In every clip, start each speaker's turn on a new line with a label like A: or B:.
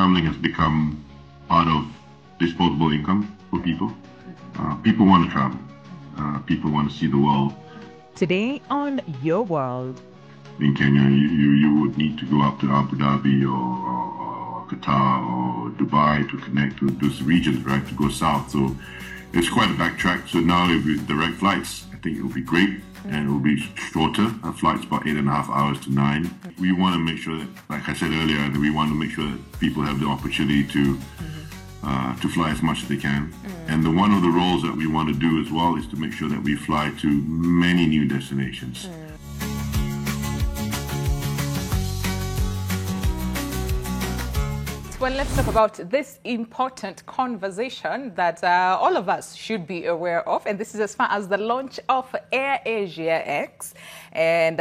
A: traveling has become part of disposable income for people. People want to travel. People want to see the world.
B: Today on Your World.
A: In Kenya, you would need to go up to Abu Dhabi or Qatar or Dubai to connect with those regions, right, to go south. So it's quite a backtrack. So now with direct flights, I think it will be great. And it will be shorter. Flights about 8.5 hours to 9. We want to make sure that, like I said earlier, that we want to make sure that people have the opportunity to fly as much as they can. And one of the roles that we want to do as well is to make sure that we fly to many new destinations.
B: Well, let's talk about this important conversation that all of us should be aware of. And this is as far as the launch of AirAsia X. And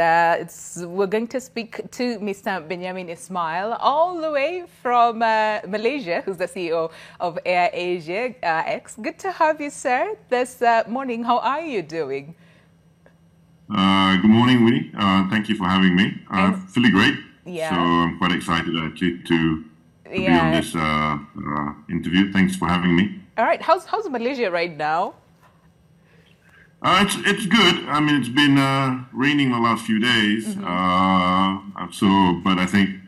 B: we're going to speak to Mr. Benjamin Ismail, all the way from Malaysia, who's the CEO of AirAsia X. Good to have you, sir, this morning. How are you doing?
A: Good morning, Winnie. Thank you for having me. Feeling great.
B: Yeah.
A: So I'm quite excited actually to be on this interview. Thanks for having me.
B: All right. How's Malaysia right now?
A: It's good. I mean, it's been raining the last few days. But I think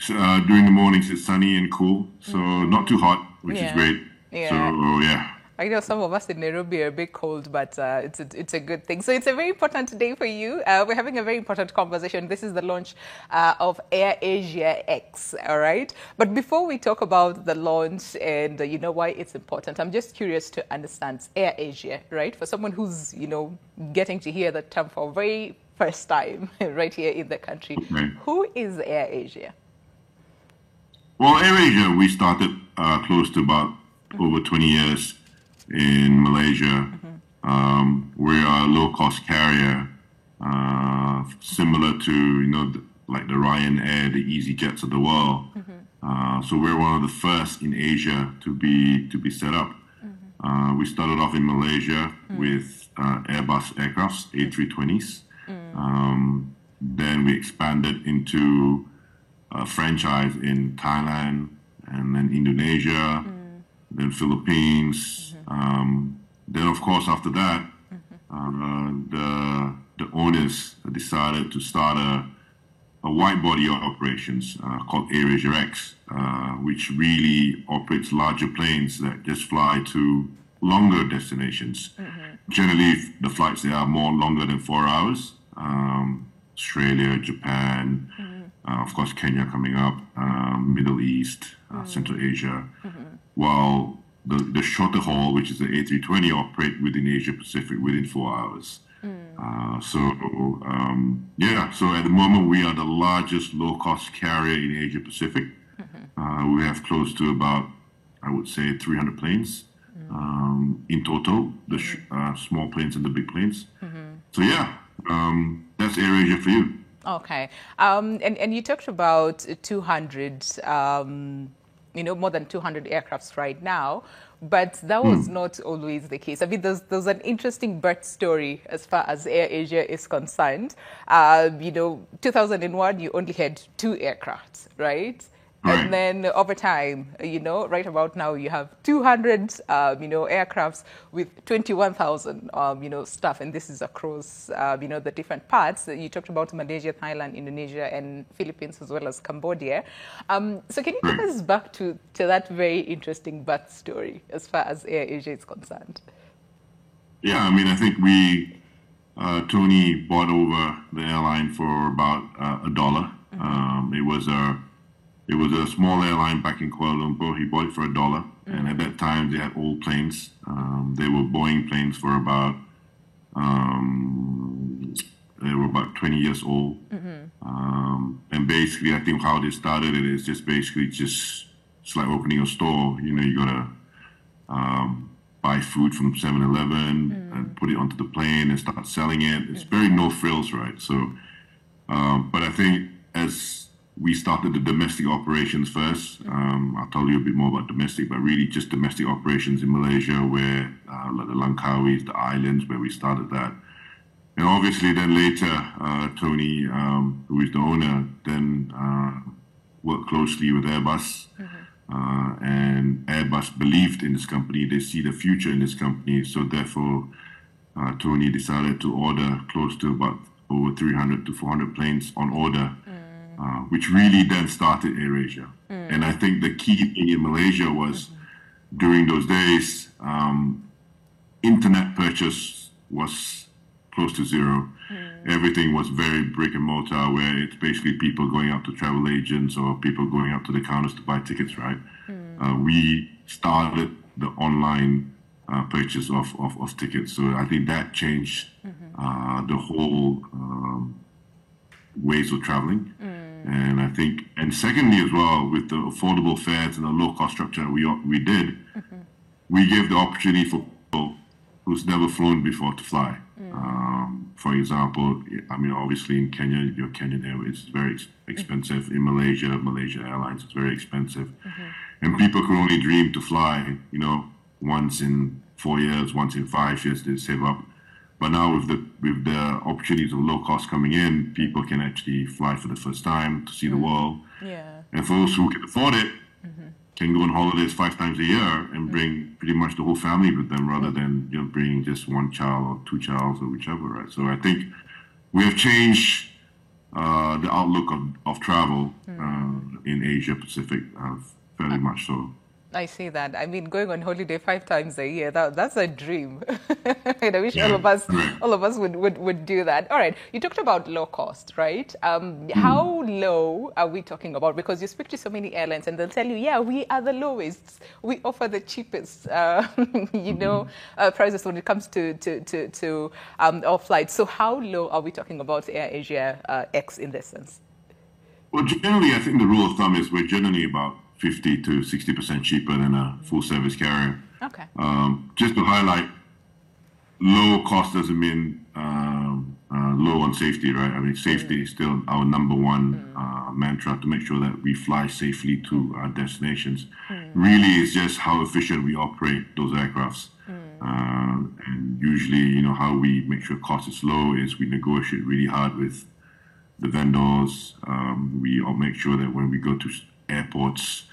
A: during the mornings it's sunny and cool. So not too hot, which is great.
B: Yeah.
A: So yeah.
B: I know some of us in Nairobi are a bit cold, but it's a good thing. So it's a very important day for you. We're having a very important conversation. This is the launch of AirAsia X, all right? But before we talk about the launch and why it's important, I'm just curious to understand AirAsia, right? For someone who's, getting to hear the term for very first time right here in the country. Okay. Who is AirAsia?
A: Well, AirAsia, we started close to about over 20 years in Malaysia. We are a low-cost carrier, similar to like the Ryanair, the EasyJets of the world. So we're one of the first in Asia to be set up. We started off in Malaysia with Airbus aircrafts, A320s. Then we expanded into a franchise in Thailand, and then Indonesia, then Philippines. Then, of course, after that, the owners decided to start a wide-body operations called AirAsia X, which really operates larger planes that just fly to longer destinations. Generally, the flights there are more longer than 4 hours. Australia, Japan, of course, Kenya coming up, Middle East, Central Asia, while the shorter haul, which is the A320, operate within Asia Pacific within 4 hours. So at the moment we are the largest low-cost carrier in Asia Pacific. We have close to about, I would say, 300 planes in total, the small planes and the big planes. So that's AirAsia for you.
B: Okay. And you talked about 200 more than 200 aircrafts right now, but that was not always the case. I mean, there's an interesting birth story as far as AirAsia is concerned. 2001, you only had 2 aircrafts, right? And then over time, right about now, you have 200, aircrafts with 21,000, staff. And this is across, the different parts. You talked about Malaysia, Thailand, Indonesia, and Philippines, as well as Cambodia. So can you take us back to that very interesting birth story as far as AirAsia is concerned?
A: Yeah, I mean, I think Tony bought over the airline for about $1. It was a small airline back in Kuala Lumpur. He bought it for $1. And at that time, they had old planes. They were Boeing planes for about, 20 years old. And basically, I think how they started it is just it's like opening a store. You got to buy food from 7-Eleven and put it onto the plane and start selling it. It's very no frills, right? So, but I think as we started the domestic operations first. I'll tell you a bit more about domestic, but really just domestic operations in Malaysia, where like the Langkawis, the islands, where we started that. And obviously then later, Tony, who is the owner, then work closely with Airbus. And Airbus believed in this company. They see the future in this company. So therefore, Tony decided to order close to about over 300 to 400 planes on order, which really then started AirAsia. And I think the key thing in Malaysia was during those days, internet purchase was close to zero. Everything was very brick and mortar, where it's basically people going out to travel agents or people going out to the counters to buy tickets, right? We started the online purchase of tickets. So I think that changed the whole ways of traveling. And I think, and secondly as well, with the affordable fares and the low-cost structure we did, we gave the opportunity for people who's never flown before to fly. For example, I mean, obviously in Kenya, your Kenyan Airways is very expensive. In Malaysia, Malaysia Airlines is very expensive. And people can only dream to fly, you know, once in 4 years, once in 5 years to save up. But now with the opportunities of low cost coming in, people can actually fly for the first time to see the world.
B: Yeah.
A: And for those who can afford it, can go on holidays 5 times a year and bring pretty much the whole family with them, rather than, you know, bringing just one child or 2 childs or whichever, right? So I think we have changed the outlook of travel in Asia Pacific, fairly much so.
B: I see that. I mean, going on holiday 5 times a year, that's a dream. And I wish
A: Yeah,
B: all of us would do that. All right. You talked about low cost, right? How low are we talking about? Because you speak to so many airlines and they'll tell you, yeah, we are the lowest. We offer the cheapest, prices when it comes to our flights. So how low are we talking about AirAsia X in this sense?
A: Well, generally, I think the rule of thumb is we're generally about 50 to 60% cheaper than a full service carrier.
B: Okay.
A: Just to highlight, low cost doesn't mean low on safety, right? I mean, safety is still our number one mantra, to make sure that we fly safely to our destinations. Really, it's just how efficient we operate those aircrafts. And usually, you know, how we make sure cost is low is we negotiate really hard with the vendors. We all make sure that when we go to airports,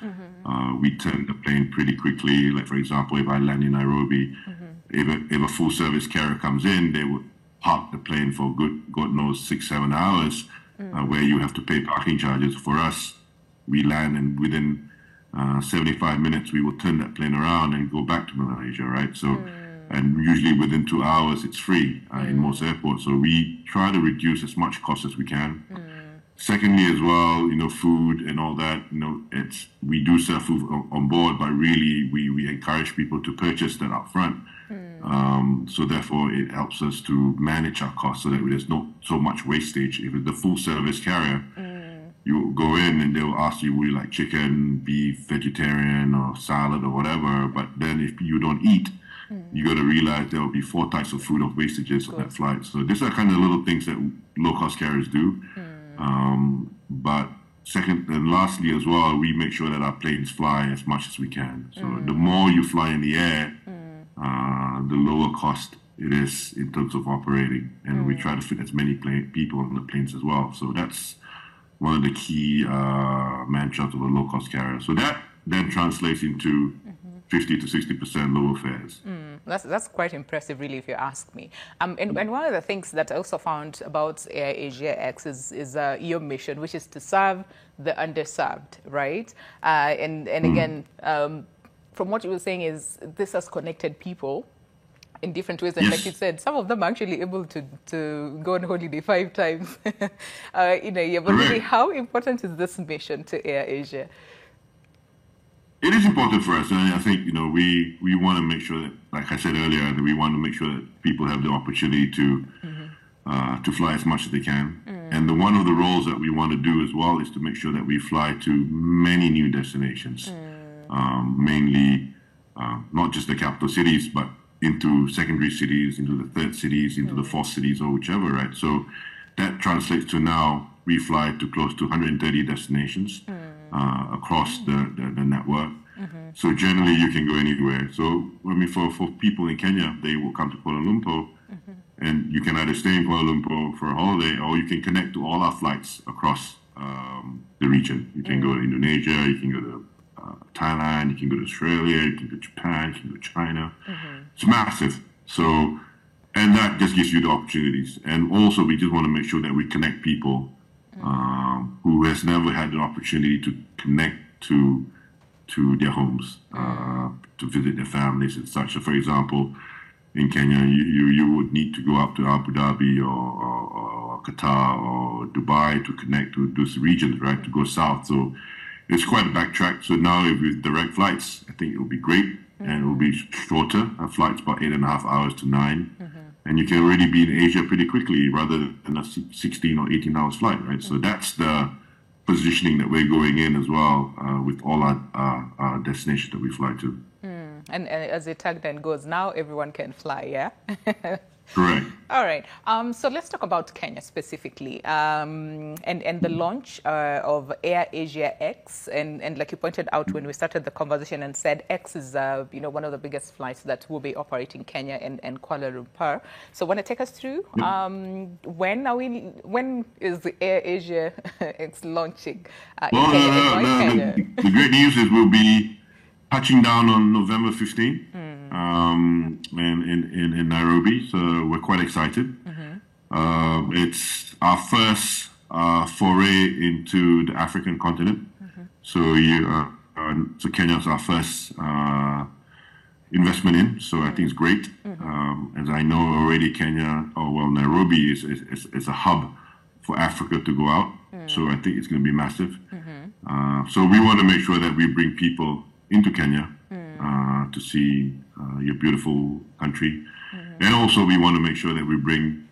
A: we turn the plane pretty quickly. Like, for example, if I land in Nairobi, if a full service carrier comes in, they would park the plane for God knows 6-7 hours, where you have to pay parking charges. For us, we land and within 75 minutes, we will turn that plane around and go back to Malaysia, right? So, and usually within 2 hours, it's free in most airports. So we try to reduce as much cost as we can. Secondly, as well, you know, food and all that, you know, we do serve food on board, but really we encourage people to purchase that up front. So therefore, it helps us to manage our costs so that there's not so much wastage. If it's the full service carrier, you go in and they'll ask you, would you like chicken, beef, vegetarian, or salad or whatever. But then if you don't eat, you got to realize there will be 4 types of food of wastages on that flight. So these are kind of little things that low cost carriers do. But second and lastly as well, we make sure that our planes fly as much as we can. So the more you fly in the air, the lower cost it is in terms of operating. And we try to fit as many people on the planes as well. So that's one of the key mantras of a low-cost carrier. So that then translates into 50 to 60% lower fares.
B: That's quite impressive, really, if you ask me. And one of the things that I also found about AirAsia X is your mission, which is to serve the underserved, right? And again, from what you were saying, is this has connected people in different ways, and
A: Yes.
B: like you said, some of them are actually able to go on holiday 5 times in a year. But really, how important is this mission to AirAsia?
A: It is important for us, and I think, you know, we want to make sure that, like I said earlier, that we want to make sure that people have the opportunity to fly as much as they can. And one of the roles that we want to do as well is to make sure that we fly to many new destinations, mainly not just the capital cities, but into secondary cities, into the third cities, into the fourth cities, or whichever, right? So that translates to now we fly to close to 130 destinations across the network. So generally you can go anywhere. So I mean, for people in Kenya, they will come to Kuala Lumpur, and you can either stay in Kuala Lumpur for a holiday, or you can connect to all our flights across the region. You can go to Indonesia, you can go to Thailand, you can go to Australia, you can go to Japan, you can go to China. It's massive. So, and that just gives you the opportunities. And also, we just want to make sure that we connect people who has never had the opportunity to connect to their homes, to visit their families and such. So, for example, in Kenya, you would need to go up to Abu Dhabi or Qatar or Dubai to connect to those regions, right? To go south. So it's quite a backtrack. So now with direct flights, I think it will be great, and it will be shorter. A flight's about 8.5 hours to 9, and you can already be in Asia pretty quickly rather than a 16 or 18 hours flight, right? So that's the positioning that we're going in as well with all our destinations that we fly to.
B: And as the tagline goes, now everyone can fly, yeah?
A: Correct.
B: All right. So let's talk about Kenya specifically, and the launch of Air Asia X. And like you pointed out when we started the conversation and said X is one of the biggest flights that will be operating Kenya and Kuala Lumpur. So want to take us through when is the Air Asia X launching in Kenya? Kenya?
A: The great news is we'll be touching down on November 15th in Nairobi, so we're quite excited. It's our first foray into the African continent. So Kenya is our first investment in, so I think it's great. As I know already, Nairobi is a hub for Africa to go out, so I think it's going to be massive. So we want to make sure that we bring people into Kenya to see your beautiful country. And also we want to make sure that we bring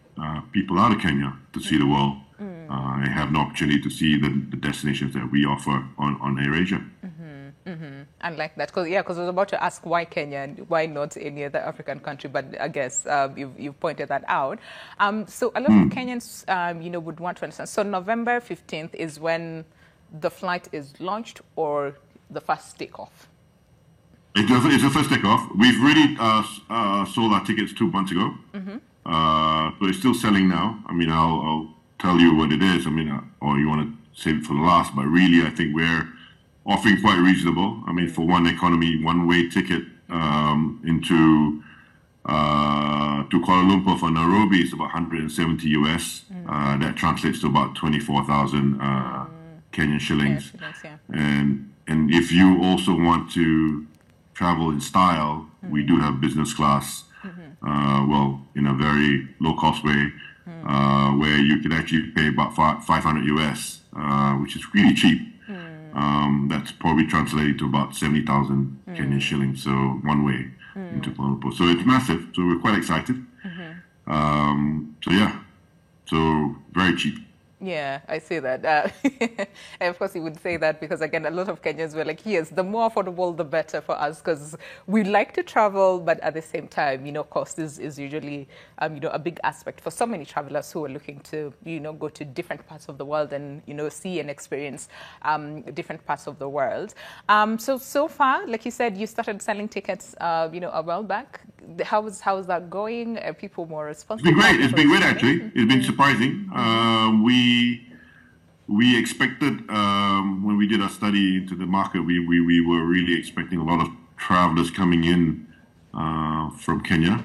A: people out of Kenya to see the world and have an opportunity to see the destinations that we offer on AirAsia.
B: I like that, because I was about to ask why Kenya and why not any other African country, but I guess you've pointed that out. So a lot of Kenyans, would want to understand. So November 15th is when the flight is launched, or the first takeoff?
A: It's the first takeoff. We've already sold our tickets 2 months ago. But it's still selling now. I mean, I'll tell you what it is. I mean, or you want to save it for the last, but really I think we're offering quite reasonable. I mean, for one economy, one-way ticket into to Kuala Lumpur for Nairobi is about 170 US. That translates to about 24,000 Kenyan shillings. And if you also want to travel in style, we do have business class, in a very low-cost way, where you can actually pay about 500 US, which is really cheap. That's probably translated to about 70,000 Kenyan shillings, so one way into Kuala Lumpur. So it's massive, so we're quite excited. So very cheap.
B: Yeah, I see that. And of course, you would say that because, again, a lot of Kenyans were like, yes, the more affordable, the better for us, because we like to travel, but at the same time, cost is usually, a big aspect for so many travelers who are looking to, go to different parts of the world and, see and experience different parts of the world. So far, like you said, you started selling tickets, a while back. How is that going? Are people more responsive?
A: It's been great. It's been great, actually. It's been surprising. We expected, when we did our study into the market, we were really expecting a lot of travelers coming in from Kenya.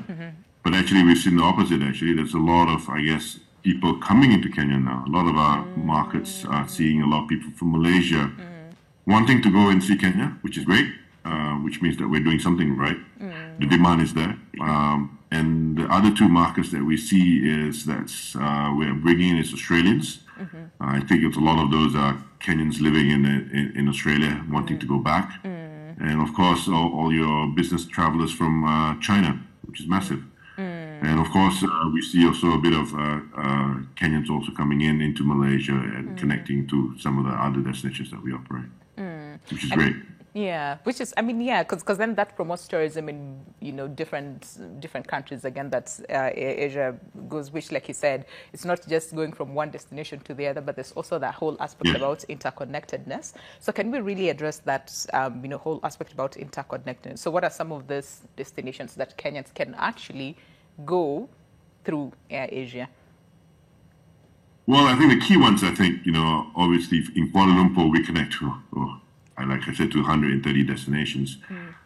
A: But actually, we've seen the opposite, actually. There's a lot of, I guess, people coming into Kenya now. A lot of our markets are seeing a lot of people from Malaysia wanting to go and see Kenya, which is great, which means that we're doing something right. The demand is there. And the other two markets that we see is we're bringing in is Australians. I think it's a lot of those are Kenyans living in Australia wanting to go back. And of course, all your business travelers from China, which is massive. And of course, we see also a bit of Kenyans also coming into Malaysia and connecting to some of the other destinations that we operate, which is great.
B: Yeah, because then that promotes tourism in different countries. Again, that's Asia goes, which, like you said, it's not just going from one destination to the other, but there's also that whole aspect about interconnectedness. So can we really address that whole aspect about interconnectedness? So what are some of those destinations that Kenyans can actually go through Air Asia?
A: Well, I think the key ones, I think, obviously in Kuala Lumpur, we connect to, like I said, to 130 destinations.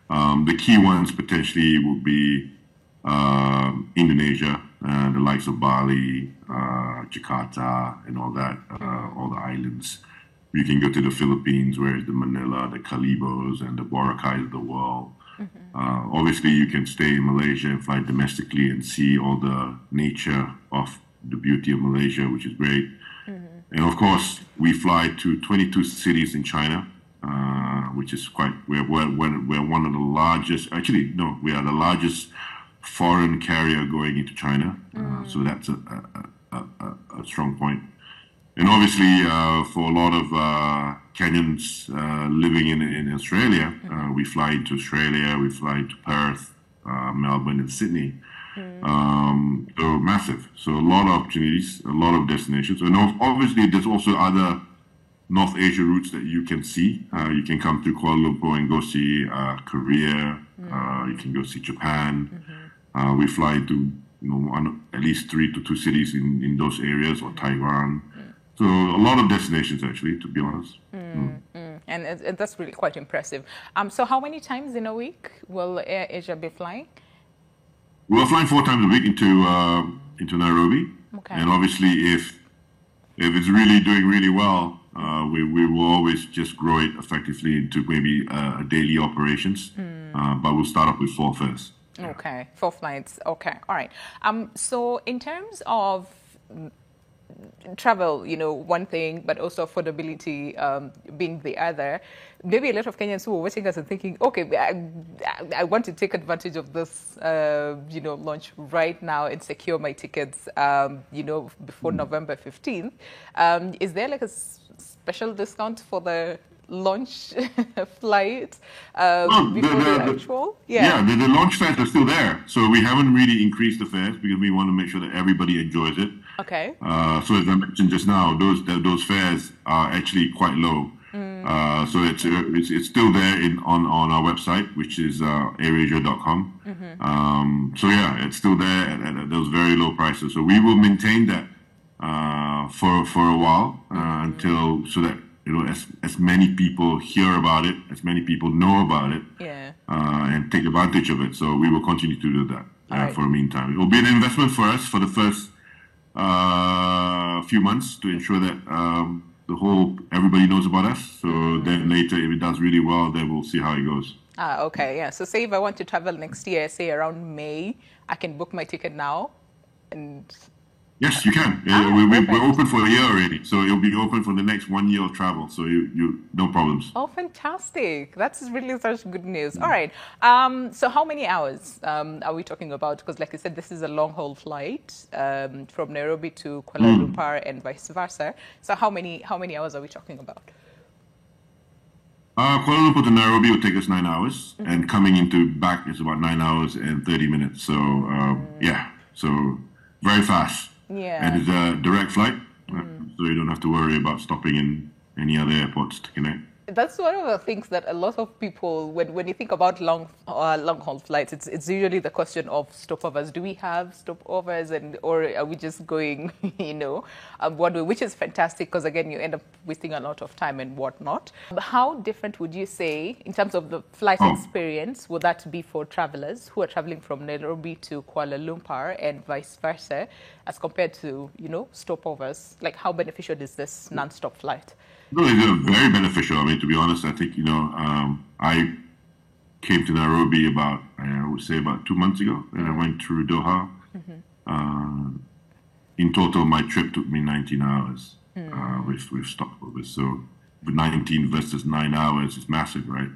A: The key ones potentially would be Indonesia, the likes of Bali, Jakarta, and all that, all the islands. You can go to the Philippines, where it's the Manila, the Calibos, and the Boracay of the world. Obviously, you can stay in Malaysia and fly domestically and see all the nature of the beauty of Malaysia, which is great. And of course, we fly to 22 cities in China, which is we're one of the largest, actually, no, we are the largest foreign carrier going into China. So that's a strong point. And obviously, for a lot of Kenyans living in Australia, we fly into Australia, we fly to Perth, Melbourne, and Sydney. So massive. So a lot of opportunities, a lot of destinations. And obviously, there's also other North Asia routes that you can see. You can come to Kuala Lumpur and go see Korea. You can go see Japan. We fly to at least 3 to 2 cities in those areas, or Taiwan. So a lot of destinations, actually, to be honest.
B: And that's really quite impressive. So how many times in a week will Air Asia be flying?
A: We're flying 4 times a week into Nairobi.
B: Okay.
A: And obviously, if it's really doing really well, we will always just grow it effectively into maybe daily operations. But we'll start off with 4 first.
B: Okay, 4 flights. Okay, all right. So in terms of travel, one thing, but also affordability being the other. Maybe a lot of Kenyans who are watching us and thinking, okay, I want to take advantage of this, launch right now and secure my tickets, before November 15th. Is there like a special discount for the launch flight before the actual?
A: Yeah, the launch fares are still there. So we haven't really increased the fares because we want to make sure that everybody enjoys it.
B: Okay.
A: So as I mentioned just now, those fares are actually quite low. So it's still there on our website, which is airasia.com. So yeah, it's still there at those very low prices. So we will maintain that for a while until so that as many people hear about it, as many people know about it, and take advantage of it. So we will continue to do that for the meantime. It will be an investment for us for the first few months to ensure that everybody knows about us. So then later, if it does really well, then we'll see how it goes.
B: Okay, yeah. So say if I want to travel next year, say around May, I can book my ticket now and...
A: Yes, you can. We're open for a year already, so it'll be open for the next 1 year of travel. So you no problems.
B: Oh, fantastic! That's really such good news. All right. So how many hours are we talking about? Because, like I said, this is a long-haul flight from Nairobi to Kuala Lumpur and vice versa. So how many hours are we talking about?
A: Kuala Lumpur to Nairobi will take us 9 hours, and coming back is about 9 hours and 30 minutes. So so very fast.
B: Yeah.
A: And it's a direct flight, so you don't have to worry about stopping in any other airports to connect.
B: That's one of the things that a lot of people, when you think about long-haul flights, it's usually the question of stopovers. Do we have stopovers, or are we just going, one way, which is fantastic because, again, you end up wasting a lot of time and whatnot. How different would you say, in terms of the flight experience, would that be for travelers who are traveling from Nairobi to Kuala Lumpur and vice versa, as compared to, stopovers? Like, how beneficial is this non-stop flight?
A: No, it's very beneficial. I mean, to be honest, I think, I came to Nairobi I would say about 2 months ago, and I went through Doha. In total, my trip took me 19 hours with stopovers. So 19 versus 9 hours is massive, right?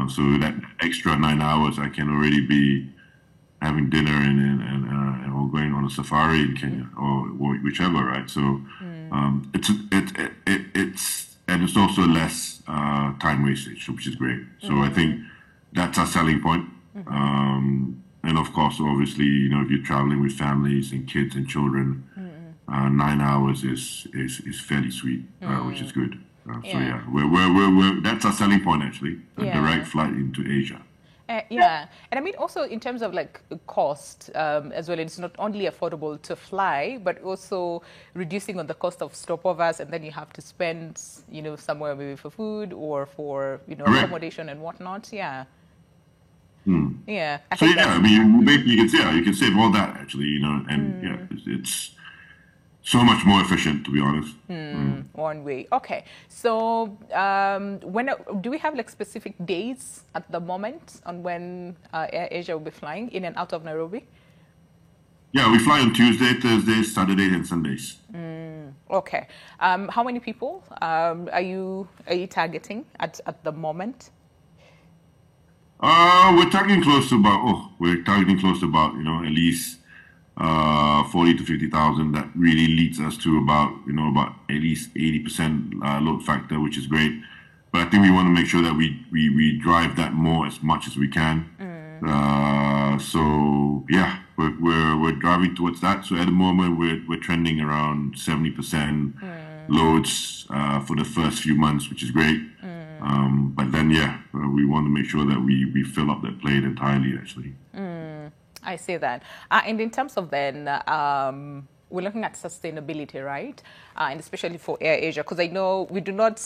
A: So that extra 9 hours, I can already be having dinner and or going on a safari in Kenya or whichever, right? So it's also less time wastage, which is great. So I think that's our selling point. And of course, obviously, if you're traveling with families and kids and children, 9 hours is fairly sweet, which is good. So yeah, we're that's our selling point actually, a direct flight into Asia.
B: Yeah, and I mean also in terms of like cost as well, it's not only affordable to fly, but also reducing on the cost of stopovers, and then you have to spend, somewhere maybe for food or for,
A: Correct.
B: accommodation and whatnot. Yeah,
A: Mm.
B: yeah, I
A: So
B: think
A: yeah, I
B: that's
A: mean, you can say you can save all that actually, and yeah, it's so much more efficient to be honest. Mm.
B: one way. Okay, so when do we have like specific days at the moment on when Air Asia will be flying in and out of Nairobi?
A: Yeah, we fly on Tuesday, Thursdays, Saturdays, and Sundays.
B: Okay. How many people are you targeting at the moment?
A: We're targeting close to about at least 40 to 50,000. That really leads us to about at least 80% load factor, which is great. But I think we want to make sure that we drive that more as much as we can. So yeah, we're driving towards that. So at the moment we're trending around 70% loads for the first few months, which is great. But then yeah, we want to make sure that we fill up that plane entirely actually.
B: I see that. And in terms of then, we're looking at sustainability, right? And especially for Air Asia, because I know we do not,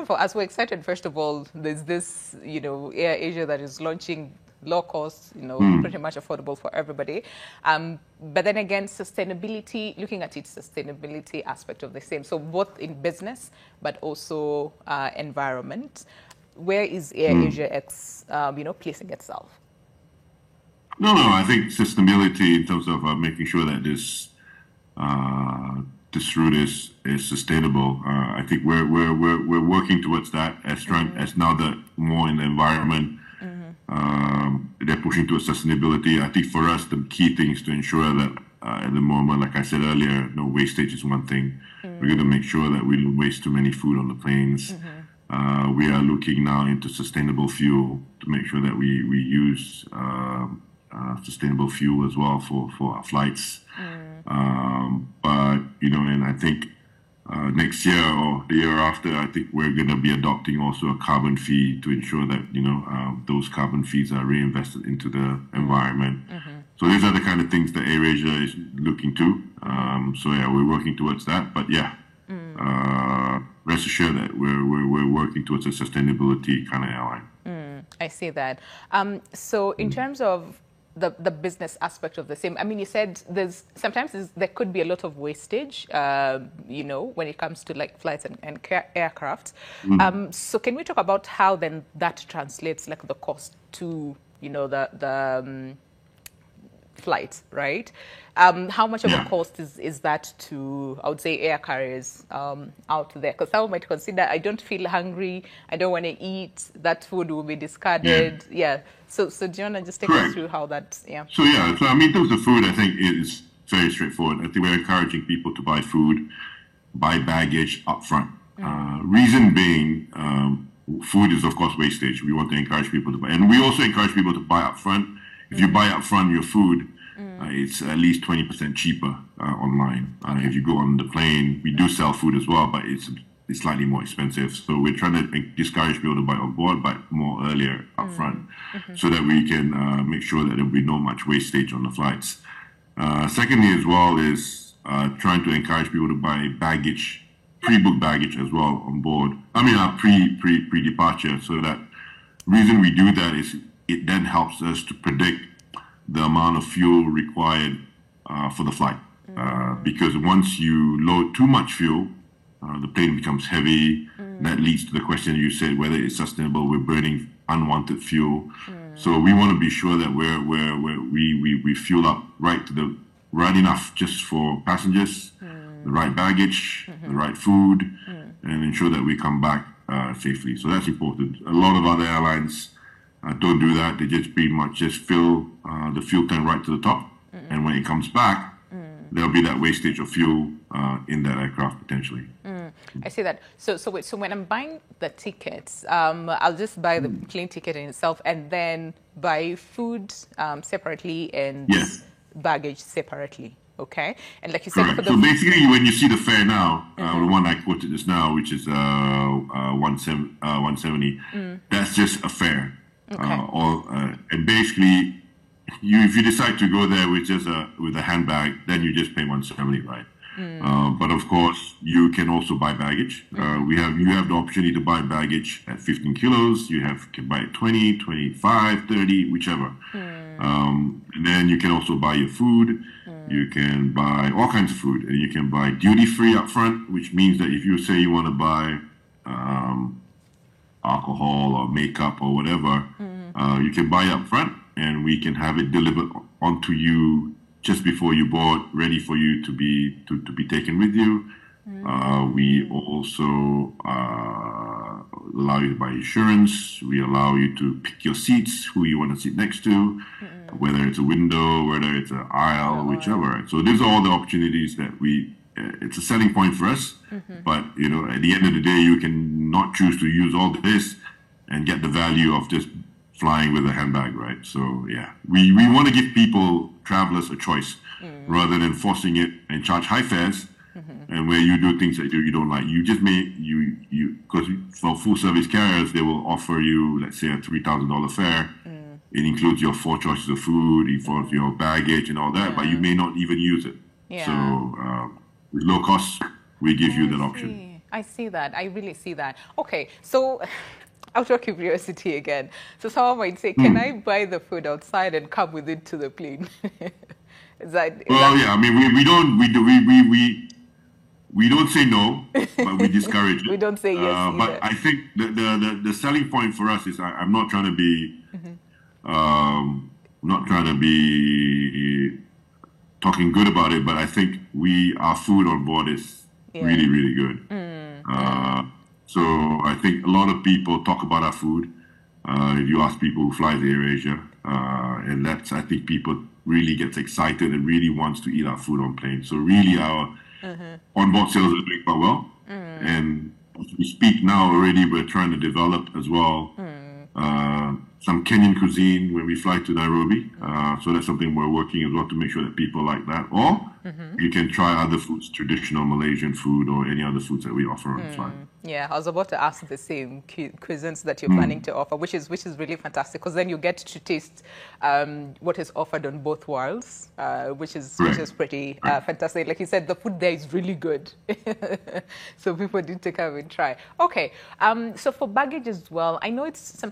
B: for us, we're excited. First of all, there's this, Air Asia that is launching low cost, pretty much affordable for everybody. But then again, sustainability, looking at its sustainability aspect of the same. So both in business, but also environment. Where is Air Asia X, placing itself?
A: No, I think sustainability in terms of making sure that this route is sustainable. I think we're working towards that as now that more in the environment. They're pushing towards sustainability. I think for us, the key thing is to ensure that at the moment, like I said earlier, no wastage is one thing. We're going to make sure that we don't waste too many food on the planes. We are looking now into sustainable fuel to make sure that we use sustainable fuel as well for our flights. But and I think next year or the year after, I think we're going to be adopting also a carbon fee to ensure that those carbon fees are reinvested into the environment. So these are the kind of things that AirAsia is looking to. So yeah, we're working towards that. But yeah, rest assured that we're working towards a sustainability kind of airline.
B: I see that. So in terms of the business aspect of the same, I mean, you said there could be a lot of wastage, when it comes to like flights and aircraft. So can we talk about how then that translates like the cost to, the flights, right? How much of a cost is that to, I would say, air carriers out there? Because some might consider, I don't feel hungry, I don't want to eat, that food will be discarded. Yeah. So do you want to just take us through how that,
A: So I mean, in terms of food, I think it is very straightforward. I think we're encouraging people to buy food, buy baggage up front. Reason being, food is of course wastage. We want to encourage people to buy, and we also encourage people to buy up front. If you buy up front your food, it's at least 20% cheaper online. If you go on the plane, we do sell food as well, but it's slightly more expensive. So we're trying to discourage people to buy on board, but more earlier up front, so that we can make sure that there will be no much wastage on the flights. Secondly, as well, is trying to encourage people to buy baggage, pre-booked baggage as well on board. I mean, pre-departure. So that reason we do that is it then helps us to predict the amount of fuel required for the flight. Because once you load too much fuel, the plane becomes heavy. That leads to the question you said, whether it's sustainable. We're burning unwanted fuel. So we want to be sure that we fuel up right enough just for passengers, the right baggage, the right food, and ensure that we come back safely. So that's important. A lot of other airlines don't do that. They just pretty much just fill the fuel tank right to the top, and when it comes back, there'll be that wastage of fuel in that aircraft potentially.
B: I see that. So when I'm buying the tickets, I'll just buy the plane ticket in itself, and then buy food separately and baggage separately. Okay, and like you said,
A: correct. So basically, when you see the fare now, the one I quoted just now, which is 170, that's just a fare.
B: Okay.
A: And basically, if you decide to go there with just with a handbag, then you just pay 170, right? But of course, you can also buy baggage. You have the opportunity to buy baggage at 15 kilos. Can buy it 20, 25, 30, whichever. And then you can also buy your food. You can buy all kinds of food, and you can buy duty free up front, which means that if you say you want to buy alcohol or makeup or whatever, you can buy up front, and we can have it delivered onto you just before you board, ready for you to be taken with you. We also allow you to buy insurance. We allow you to pick your seats, who you want to sit next to, whether it's a window, whether it's an aisle, whichever. So these are all the opportunities that it's a selling point for us. But, at the end of the day, you can not choose to use all this and get the value of just flying with a handbag, right? So, yeah, we want to give travelers a choice rather than forcing it and charge high fares. And where you do things that you don't like, because for full service carriers, they will offer you, let's say, a $3,000 fare. It includes your 4 choices of food, it includes your baggage and all that, but you may not even use it.
B: Yeah.
A: So with low cost, we give you that option.
B: I see that. I really see that. Okay, so out of curiosity again, so someone might say, can I buy the food outside and come with it to the plane?
A: Yeah, I mean, we don't say no, but we discourage it.
B: We don't say yes
A: but I think the selling point for us is I'm not trying to be talking good about it, but I think our food on board is really, really good. So I think a lot of people talk about our food. If you ask people who fly to AirAsia, and I think people really gets excited and really wants to eat our food on plane. So really our onboard sales are doing quite well. And as we speak now already, we're trying to develop as well some Kenyan cuisine when we fly to Nairobi. So that's something we're working as well to make sure that people like that. Or you can try other foods, traditional Malaysian food or any other foods that we offer on flight.
B: Yeah, I was about to ask the same cuisines that you're planning to offer, which is really fantastic, because then you get to taste what is offered on both worlds, which is pretty fantastic. Like you said, the food there is really good, so people need to come and try. Okay, so for baggage as well, I know it's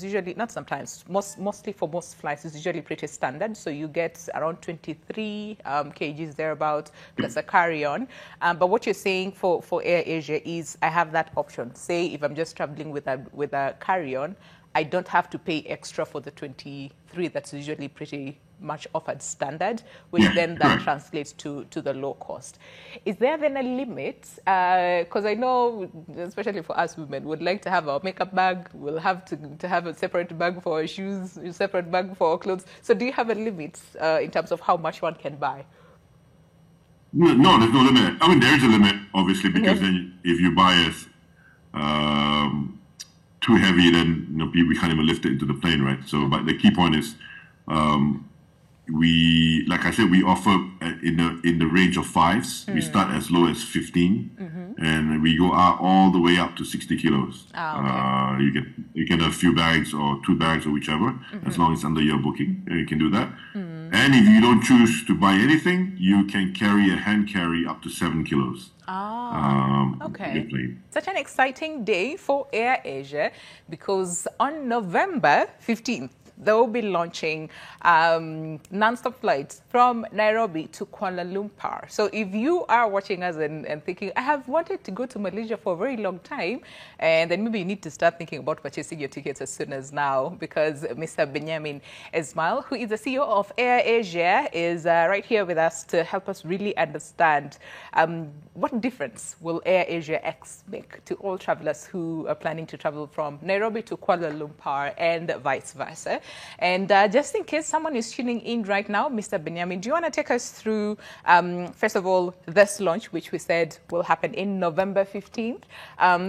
B: usually not sometimes, mostly for most flights, it's usually pretty standard. So you get around 23 kgs thereabout plus a carry-on. But what you're saying for AirAsia is I have that option. Say if I'm just traveling with a carry-on, I don't have to pay extra for the 23 that's usually pretty much offered standard, which then that translates to the low cost. Is there then a limit? Because I know, especially for us women, we'd like to have our makeup bag. We'll have to have a separate bag for our shoes, a separate bag for our clothes. So do you have a limit in terms of how much one can buy?
A: No, there's no limit. I mean, there is a limit, obviously, because then if you buy it too heavy, then we can't even lift it into the plane, right? So, but the key point is, like I said, we offer in the range of 5s. We start as low as 15, and we go all the way up to 60 kilos. You get a few bags or 2 bags or whichever, as long as it's under your booking, you can do that. And if you don't choose to buy anything, you can carry a hand carry up to 7 kilos.
B: Okay. Such an exciting day for AirAsia, because on November 15th, they will be launching non-stop flights from Nairobi to Kuala Lumpur. So if you are watching us and thinking, I have wanted to go to Malaysia for a very long time, and then maybe you need to start thinking about purchasing your tickets as soon as now, because Mr. Benjamin Ismail, who is the CEO of AirAsia, is right here with us to help us really understand what difference will AirAsia X make to all travelers who are planning to travel from Nairobi to Kuala Lumpur and vice versa. And just in case someone is tuning in right now, Mr. Benjamin, do you want to take us through, first of all, this launch, which we said will happen in November 15th?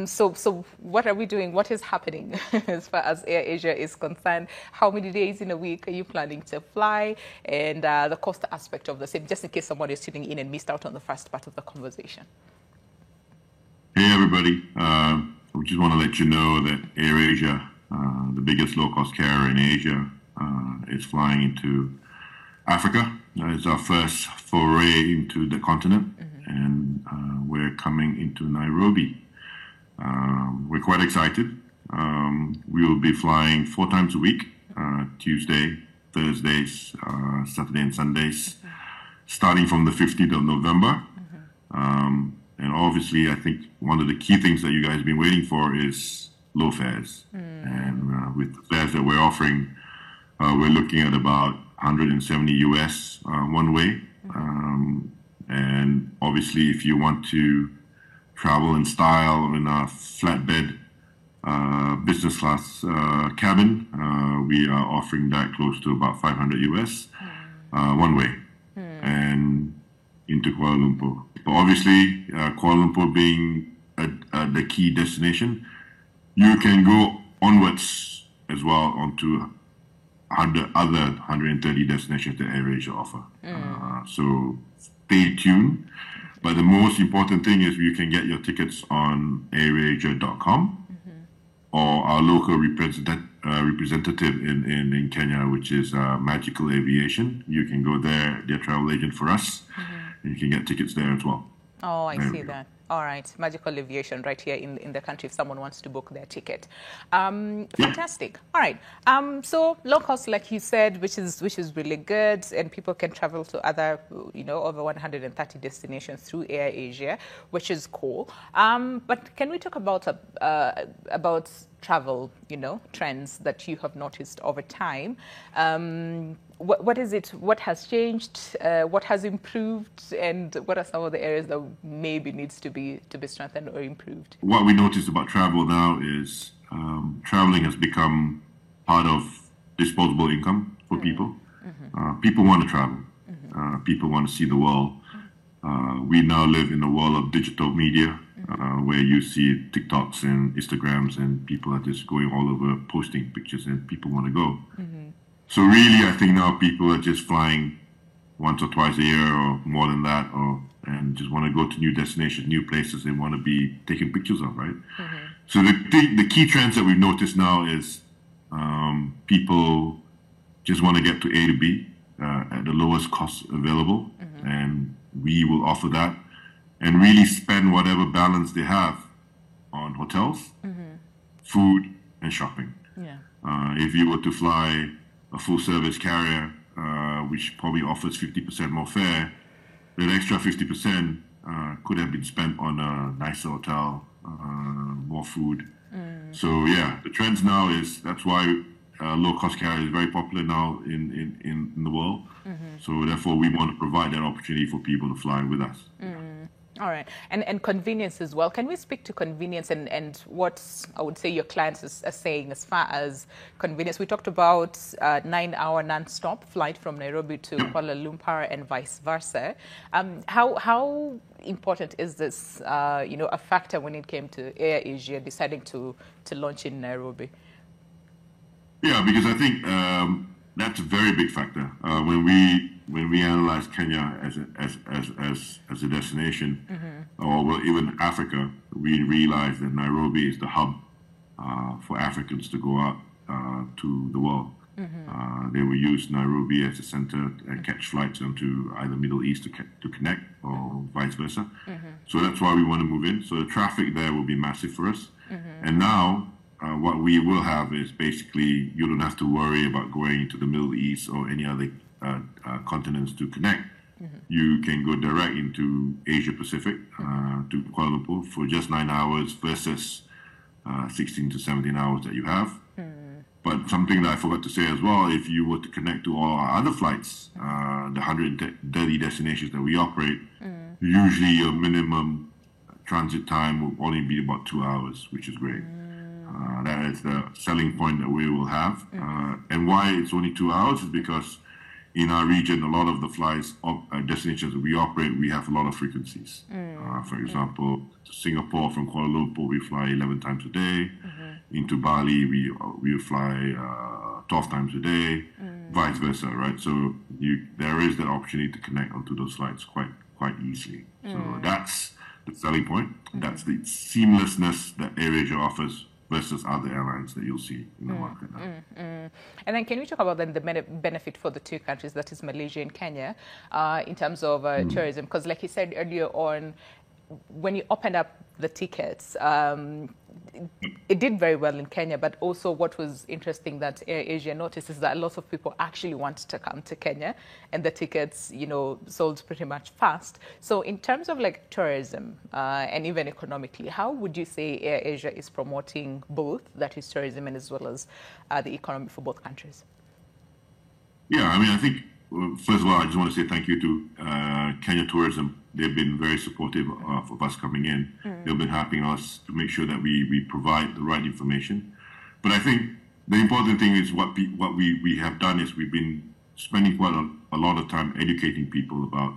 B: So what are we doing? What is happening as far as AirAsia is concerned? How many days in a week are you planning to fly? And the cost aspect of the same, just in case someone is tuning in and missed out on the first part of the conversation.
A: Hey, everybody. We just want to let you know that AirAsia the biggest low-cost carrier in Asia, is flying into Africa. It's our first foray into the continent, and we're coming into Nairobi. We're quite excited. We will be flying 4 times a week, Tuesday, Thursdays, Saturday and Sundays, starting from the 15th of November. And obviously, I think one of the key things that you guys have been waiting for is low fares. And with the fares that we're offering, we're looking at about 170 US one way. And obviously, if you want to travel in style in a flatbed business class cabin, we are offering that close to about 500 US one way and into Kuala Lumpur. But obviously, Kuala Lumpur being the key destination, you can go onwards as well onto other 130 destinations that AirAsia offer. So stay tuned. But the most important thing is you can get your tickets on airasia.com or our local representative in Kenya, which is Magical Aviation. You can go there, their travel agent for us, and you can get tickets there as well.
B: Oh, I see that. All right, Magical Aviation right here in the country if someone wants to book their ticket. Fantastic. All right. So low cost, like you said, which is really good, and people can travel to other, over 130 destinations through AirAsia, which is cool. But can we talk about travel, trends that you have noticed over time? What is it? What has changed? What has improved? And what are some of the areas that maybe needs to be strengthened or improved?
A: What we noticed about travel now is traveling has become part of disposable income for people. People want to travel. People want to see the world. We now live in a world of digital media where you see TikToks and Instagrams and people are just going all over posting pictures and people want to go. So really, I think now people are just flying once or twice a year or more than that, and just want to go to new destinations, new places they want to be taking pictures of, right? So the key trends that we've noticed now is people just want to get to A to B at the lowest cost available, and we will offer that, and really spend whatever balance they have on hotels, food, and shopping. If you were to fly a full-service carrier, which probably offers 50% more fare, that extra 50% could have been spent on a nicer hotel, more food. So yeah, the trends now is that's why low-cost carrier is very popular now in the world. So therefore, we want to provide that opportunity for people to fly with us.
B: All right. And convenience as well. Can we speak to convenience and what I would say your clients are saying as far as convenience? We talked about 9-hour non-stop flight from Nairobi to Kuala Lumpur and vice versa. How important is this, a factor when it came to AirAsia deciding to launch in Nairobi?
A: Yeah, because I think that's a very big factor. When we analyze Kenya as a destination, or well, even Africa, we realize that Nairobi is the hub for Africans to go out to the world. They will use Nairobi as a center and catch flights onto either Middle East to connect or vice versa. So that's why we want to move in. So the traffic there will be massive for us. And now what we will have is basically you don't have to worry about going to the Middle East or any other continents to connect. You can go direct into Asia Pacific to Kuala Lumpur for just 9 hours versus 16 to 17 hours that you have. But something that I forgot to say as well, if you were to connect to all our other flights, the 130 destinations that we operate, usually your minimum transit time will only be about 2 hours, which is great. That is the selling point that we will have. And why it's only 2 hours is because in our region, a lot of the flights, destinations that we operate, we have a lot of frequencies. For example, to Singapore from Kuala Lumpur, we fly 11 times a day. Into Bali, we fly 12 times a day, vice versa, right? So there is that opportunity to connect onto those flights quite easily. So that's the selling point. That's the seamlessness that AirAsia offers versus other airlines that you'll see in the market now.
B: And then can we talk about then the benefit for the two countries, that is Malaysia and Kenya, in terms of tourism? Because like you said earlier on, when you opened up the tickets, it did very well in Kenya, but also what was interesting that Air Asia noticed is that a lot of people actually want to come to Kenya, and the tickets, sold pretty much fast. So in terms of like tourism and even economically, how would you say Air Asia is promoting both, that is tourism and as well as the economy for both countries?
A: Yeah, I mean, I think, first of all, I just want to say thank you to Kenya Tourism. They've been very supportive of us coming in. They've been helping us to make sure that we provide the right information. But I think the important thing is what we have done is we've been spending quite a lot of time educating people about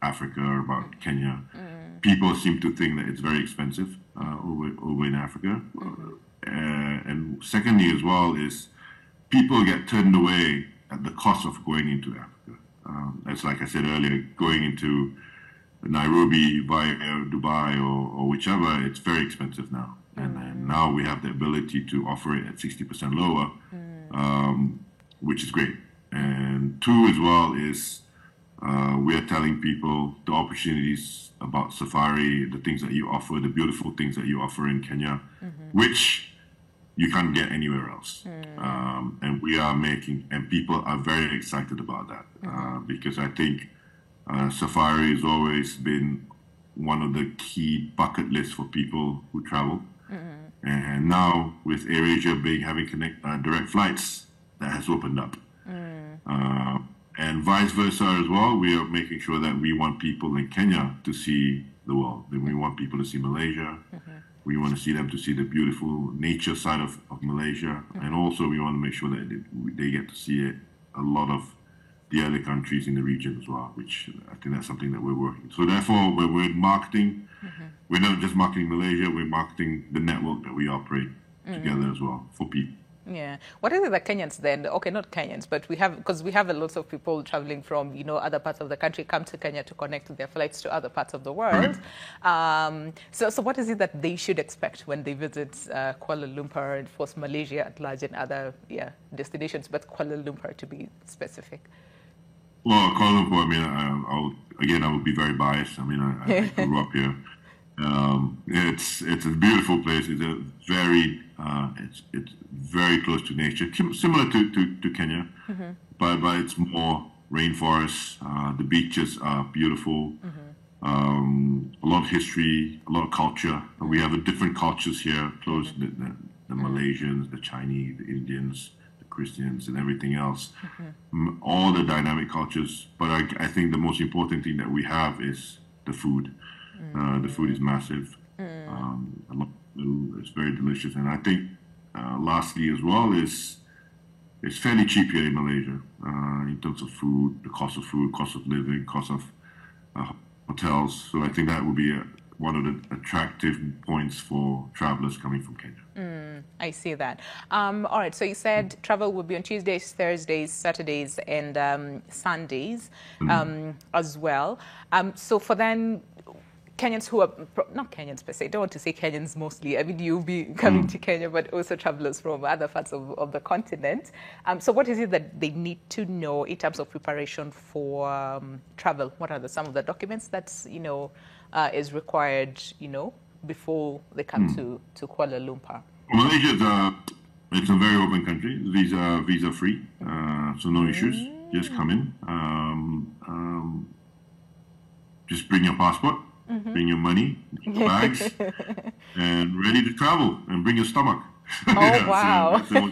A: Africa, about Kenya. People seem to think that it's very expensive over in Africa. And secondly as well is people get turned away at the cost of going into Africa. As like I said earlier, going into Nairobi via Dubai or whichever, it's very expensive now. And now we have the ability to offer it at 60% lower, which is great. And two as well is we are telling people the opportunities about safari, the things that you offer, the beautiful things that you offer in Kenya, which you can't get anywhere else. And we are making, and people are very excited about that because I think safari has always been one of the key bucket lists for people who travel. And now with AirAsia having direct flights, that has opened up. And vice versa as well, we are making sure that we want people in Kenya to see the world. We want people to see Malaysia. We want to see them to see the beautiful nature side of Malaysia. And also we want to make sure that they get to see it, a lot of the other countries in the region as well, which I think that's something that we're working. So therefore, when we're marketing, we're not just marketing Malaysia, we're marketing the network that we operate together as well for people.
B: Yeah. What is it that Kenyans then, okay, not Kenyans, but because we have a lot of people traveling from, other parts of the country come to Kenya to connect their flights to other parts of the world. So what is it that they should expect when they visit Kuala Lumpur and, of course, Malaysia at large and other destinations, but Kuala Lumpur to be specific?
A: Well, Kuala Lumpur, I mean, I would be very biased. I mean, I grew up here. It's a beautiful place. It's a very it's very close to nature, similar to Kenya, but it's more rainforest. The beaches are beautiful. A lot of history, a lot of culture. We have different cultures here, close the Malaysians, the Chinese, the Indians, the Christians, and everything else. All the dynamic cultures. But I think the most important thing that we have is the food. The food is massive. A lot of food. It's very delicious. And I think, lastly as well, is it's fairly cheap here in Malaysia in terms of food, the cost of food, cost of living, cost of hotels. So I think that would be one of the attractive points for travelers coming from Kenya.
B: I see that. All right, so you said travel will be on Tuesdays, Thursdays, Saturdays, and Sundays as well. So for then, Kenyans who are, not Kenyans per se, I don't want to say Kenyans mostly. I mean, you'll be coming to Kenya, but also travelers from other parts of the continent. So what is it that they need to know in terms of preparation for travel? What are some of the documents that, is required, before they come to Kuala Lumpur?
A: Malaysia, it's a very open country. Visa free, so no issues. Just come in. Just bring your passport. Bring your money, your bags, and ready to travel. And bring your stomach.
B: Oh, wow.
A: So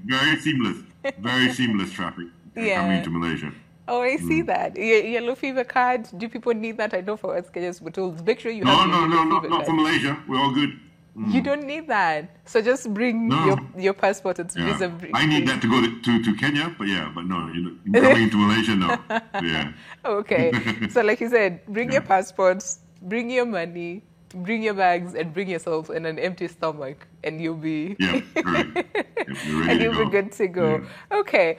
A: very seamless traffic coming to Malaysia.
B: Oh, I see that. Yellow fever card. Do people need that? I know for us Kenyans, we're told make sure you have your yellow fever card.
A: Not for Malaysia. We're all good.
B: You don't need that. So just bring your passport. It's visa free.
A: I need that to go to Kenya, but no, coming to Malaysia, no. Yeah.
B: Okay. So like you said, bring your passports, bring your money, bring your bags, and bring yourself in an empty stomach. and you'll be
A: Yeah, correct. If you're ready
B: and
A: to
B: you'll
A: go.
B: be good to go.
A: Yeah.
B: Okay.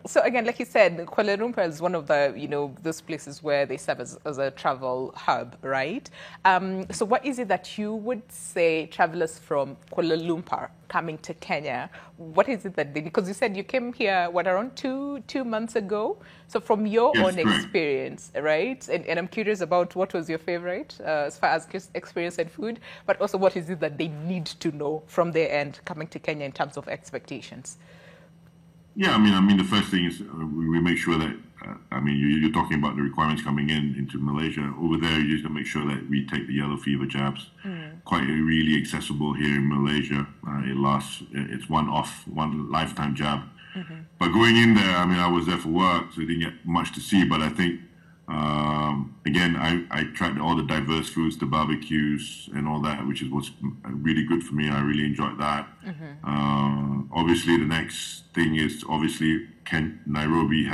B: So again, like you said, Kuala Lumpur is one of the those places where they serve as a travel hub, right? So what is it that you would say travelers from Kuala Lumpur coming to Kenya? What is it that they? Because you said you came here around two months ago. So from your
A: Yes,
B: own
A: correct.
B: experience, right? And I'm curious about what was your favorite as far as experience and food, but also what is it that they need to know from their end coming to Kenya in terms of expectations?
A: Yeah, I mean, the first thing is we make sure that you're talking about the requirements coming into Malaysia. Over there, you just to make sure that we take the yellow fever jabs. Quite really accessible here in Malaysia. It's one lifetime jab. But going in there, I was there for work, so I didn't get much to see. But I think again, I tried all the diverse foods, the barbecues, and all that, which is what's really good for me. I really enjoyed that. Obviously, the next thing is Nairobi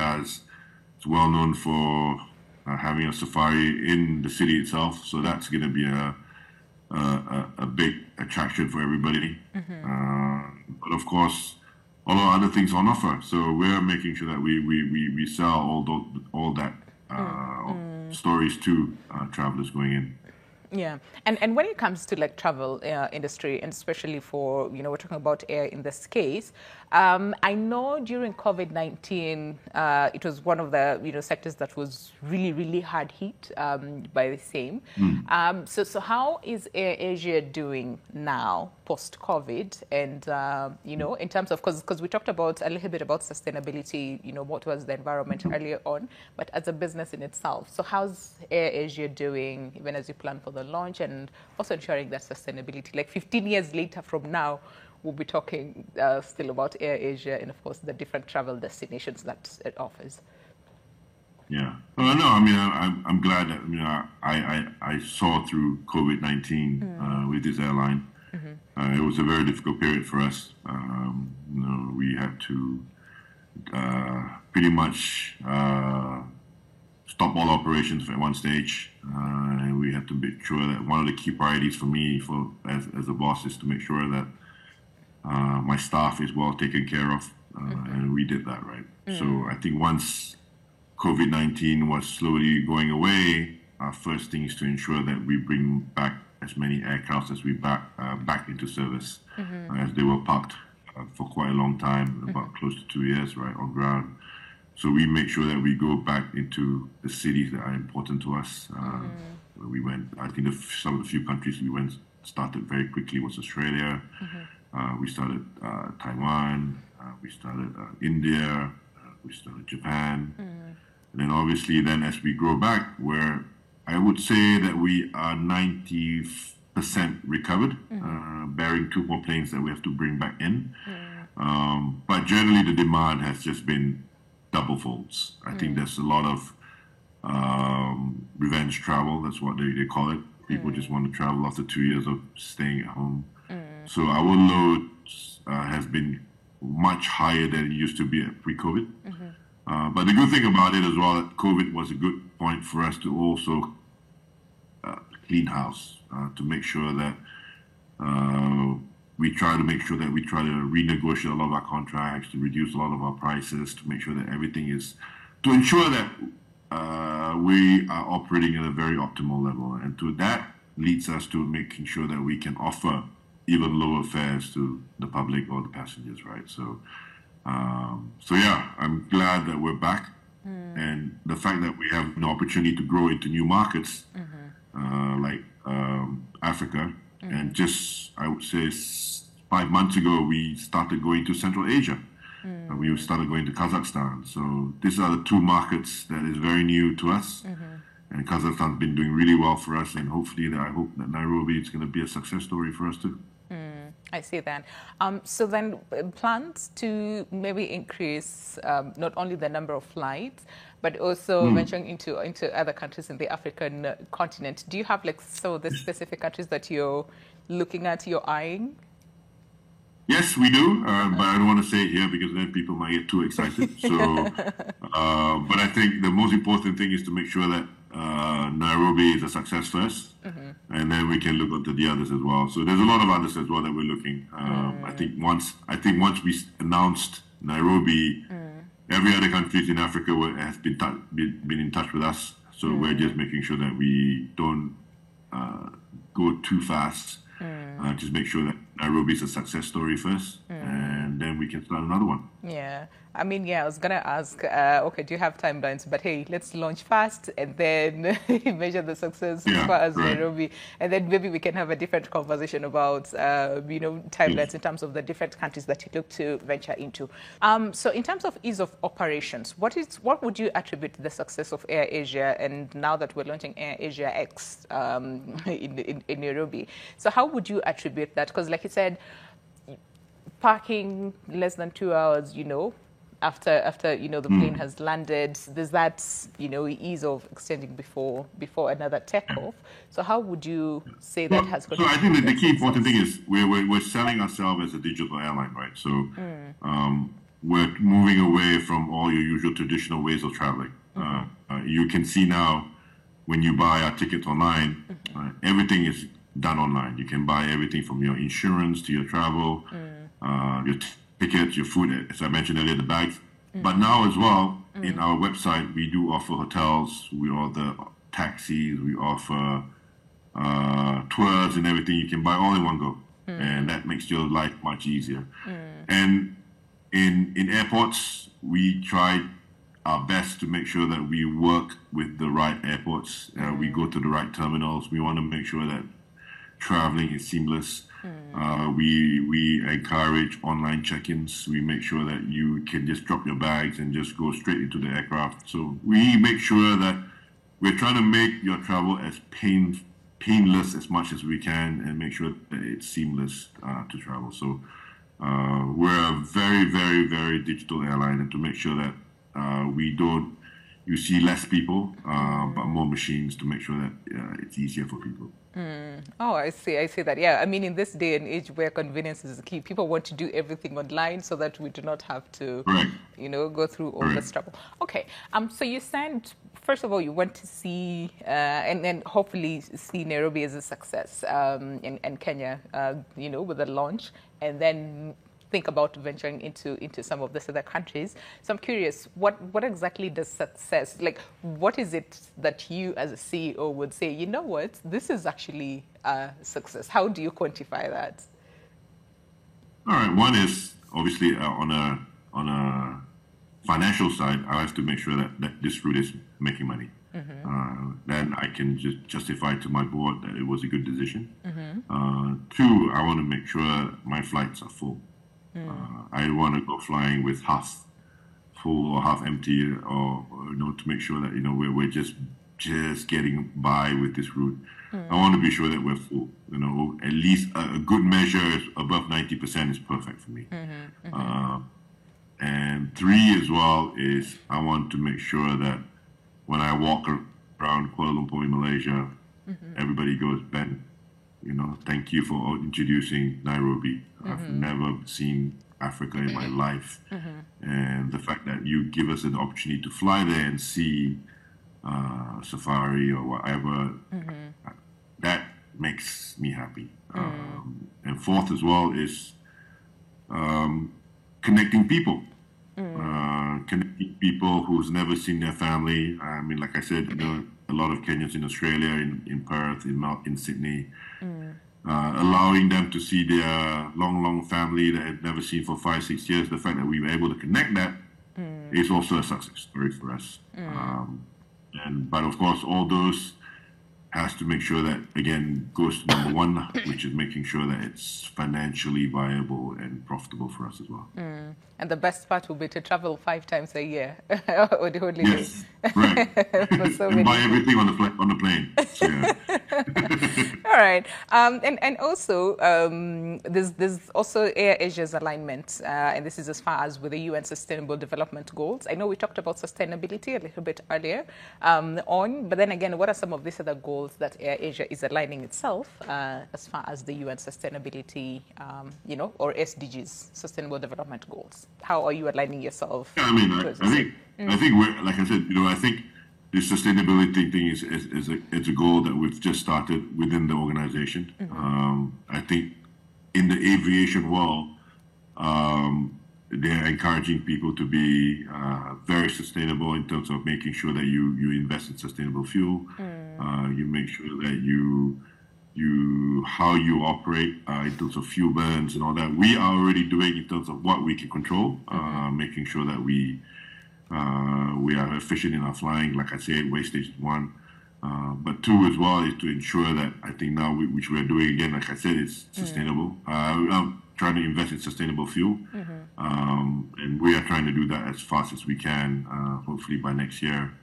A: it's well known for having a safari in the city itself, so that's going to be a big attraction for everybody. But of course, all our other things on offer. So we're making sure that we sell all that stories to travelers going in.
B: Yeah, and when it comes to like travel industry, and especially for we're talking about air in this case, I know during COVID-19 it was one of the sectors that was really hard hit by the same. So how is Air Asia doing now post COVID? And in terms of because we talked about a little bit about sustainability, what was the environment earlier on, but as a business in itself. So how's Air Asia doing even as you plan for the launch and also ensuring that sustainability, like 15 years later from now, we'll be talking still about Air Asia and, of course, the different travel destinations that it offers.
A: Yeah. Well, no, I'm glad that, I saw through COVID-19 with this airline. It was a very difficult period for us. We had to pretty much stop all operations at one stage. And we had to make sure that one of the key priorities for me as a boss is to make sure that my staff is well taken care of. And we did that, right? So I think once COVID-19 was slowly going away, our first thing is to ensure that we bring back as many aircrafts as we back into service, as they were parked for quite a long time, about close to 2 years, right, on ground. So we make sure that we go back into the cities that are important to us. We went, I think some of the few countries we started very quickly was Australia. We started Taiwan. We started India. We started Japan. And then obviously as we grow back, I would say that we are 90% recovered, bearing 2 more planes that we have to bring back in. But generally the demand has just been double folds. I think there's a lot of revenge travel. That's what they call it. People just want to travel after 2 years of staying at home. So our load has been much higher than it used to be at pre-COVID. But the good thing about it as well, that COVID was a good point for us to also clean house, to make sure that we try to renegotiate a lot of our contracts, to reduce a lot of our prices, to make sure that everything is, to ensure that we are operating at a very optimal level. And to that leads us to making sure that we can offer even lower fares to the public or the passengers, right? So yeah, I'm glad that we're back. And the fact that we have an opportunity to grow into new markets, like Africa, and I would say 5 months ago, we started going to Central Asia. We started going to Kazakhstan. So these are the 2 markets that is very new to us. And Kazakhstan's been doing really well for us. And I hope that Nairobi is going to be a success story for us too.
B: I see that. So then plans to maybe increase not only the number of flights, but also venturing into other countries in the African continent. Do you have the specific countries that you're looking at, you're eyeing?
A: Yes, we do, but I don't want to say it here because then people might get too excited. So, but I think the most important thing is to make sure that Nairobi is a success first. and then we can look into the others as well. So there's a lot of others as well that we're looking. I think once we announced Nairobi, every other country in Africa has been in touch with us. So we're just making sure that we don't go too fast. Just make sure that Nairobi is a success story first, and then we can start another one.
B: Yeah. I mean, yeah, I was going to ask, okay, do you have timelines? But hey, let's launch fast and then measure the success as far as Nairobi. And then maybe we can have a different conversation about, timelines in terms of the different countries that you look to venture into. So in terms of ease of operations, what would you attribute the success of Air Asia, and now that we're launching Air Asia X in Nairobi? So how would you attribute that? Because like you said, parking less than 2 hours, after the plane has landed, there's that ease of extending before another takeoff. So how would you say that has contributed?
A: So I think that the key important thing is we're selling ourselves as a digital airline, right? So we're moving away from all your usual traditional ways of traveling. You can see now when you buy our tickets online, everything is done online. You can buy everything from your insurance to your travel, your tickets, your food, as I mentioned earlier, the bags. But now as well, in our website, we do offer hotels, we offer taxis, we offer tours and everything. You can buy all in one go. And that makes your life much easier. And in airports, we try our best to make sure that we work with the right airports. We go to the right terminals. We want to make sure that traveling is seamless. We encourage online check-ins. We make sure that you can just drop your bags and just go straight into the aircraft. So we make sure that we're trying to make your travel as painless as much as we can, and make sure that it's seamless to travel. So we're a very, very, very digital airline, and to make sure that you see less people, but more machines, to make sure that it's easier for people.
B: Oh, I see that. Yeah, I mean, in this day and age where convenience is key, people want to do everything online so that we do not have to, go through all this trouble. Okay. So you said, first of all, you want to see and then hopefully see Nairobi as a success, and Kenya, with the launch, and then think about venturing into some of these other countries. So I'm curious, what exactly does success, like, what is it that you as a CEO would say, you know what, this is actually a success? How do you quantify that?
A: All right, one is obviously on a financial side, I have to make sure that this route is making money. Then I can just justify to my board that it was a good decision. Two, I want to make sure my flights are full. I want to go flying with half full or half empty, or to make sure that we're just getting by with this route. I want to be sure that we're full. At least a good measure is above 90% is perfect for me. And three as well is I want to make sure that when I walk around Kuala Lumpur in Malaysia, everybody goes, Ben, thank you for introducing Nairobi. I've never seen Africa in my life. And the fact that you give us an opportunity to fly there and see safari or whatever, that makes me happy. And fourth as well is connecting people. Connecting people who's never seen their family. I mean, like I said, a lot of Kenyans in Australia, in Perth, in Sydney, allowing them to see their long family that they've never seen for 5-6 years. The fact that we were able to connect that is also a success story for us. But of course, all those has to make sure that, again, goes to number one, which is making sure that it's financially viable and profitable for us as well.
B: And the best part will be to travel 5 times a year. Or the whole
A: yes, right. And buy everything on the plane. So, yeah.
B: All right. And also, there's also Air Asia's alignment, and this is as far as with the UN Sustainable Development Goals. I know we talked about sustainability a little bit earlier but then again, what are some of these other goals that Air Asia is aligning itself as far as the UN Sustainability, or SDGs, Sustainable Development Goals? How are you aligning yourself?
A: Yeah, I mean, I think we're, like I said, I think the sustainability thing is a goal that we've just started within the organization. I think in the aviation world, they're encouraging people to be very sustainable in terms of making sure that you invest in sustainable fuel. You make sure that how you operate in terms of fuel burns and all that. We are already doing in terms of what we can control, making sure that we are efficient in our flying. Like I said, wastage is one. But two as well is to ensure that I think now, which we're doing again, like I said, is sustainable. I'm trying to invest in sustainable fuel. And we are trying to do that as fast as we can, hopefully by next year.